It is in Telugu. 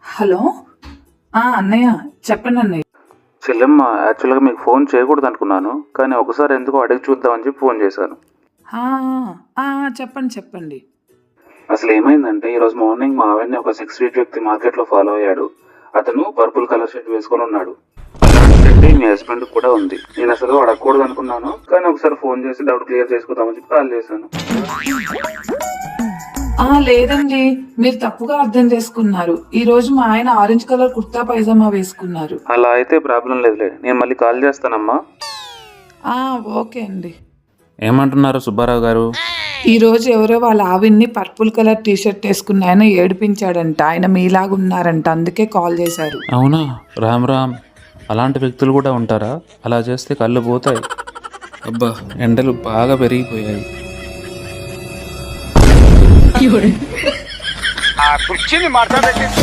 హలో. అన్నయ్య చెప్పండి అన్నయ్య. చెల్లెమ్మ, యాక్చువల్గా మీకు ఫోన్ చేయకూడదు అనుకున్నాను, కానీ ఒకసారి ఎందుకో అడిగి చూద్దామని చెప్పి ఫోన్ చేశాను. చెప్పండి చెప్పండి. అసలు ఏమైందంటే ఈరోజు మార్నింగ్ మా ఆవిడని ఒక 6 ఫీట్ వ్యక్తి మార్కెట్లో ఫాలో అయ్యాడు. అతను పర్పుల్ కలర్ షర్ట్ వేసుకొని ఉన్నాడు. అలాంటి షర్ట్ మీ హస్బెండ్ కూడా ఉంది. నేను అసలు అడగకూడదు అనుకున్నాను, కానీ ఒకసారి ఫోన్ చేసి డౌట్ క్లియర్ చేసుకుందామని చెప్పి కాల్ చేశాను. లేదండి, మీరు తప్పుగా అర్థం చేసుకున్నారు. ఈ రోజు మా ఆయన ఆరెంజ్ కలర్ కుర్తా పైజామా వేసుకున్నారు. అలా అయితే ప్రాబ్లం లేదులే, నేను మళ్ళీ కాల్ చేస్తానమ్మా. ఓకే అండి. ఏమంటున్నారు సుబ్బారావు గారు? ఈ రోజు ఎవరో వాళ్ళ ఆవిడ్ని పర్పుల్ కలర్ టీ షర్ట్ వేసుకున్న ఆయన ఏడిపించాడంట. ఆయన మీలాగా ఉన్నారంట, అందుకే కాల్ చేశారు. అవునా? రామ్ రామ్, అలాంటి వ్యక్తులు కూడా ఉంటారా? అలా చేస్తే కళ్ళు పోతాయి. అబ్బా, ఎండలు బాగా పెరిగిపోయాయి. కుర్చీని మార్చబెట్టి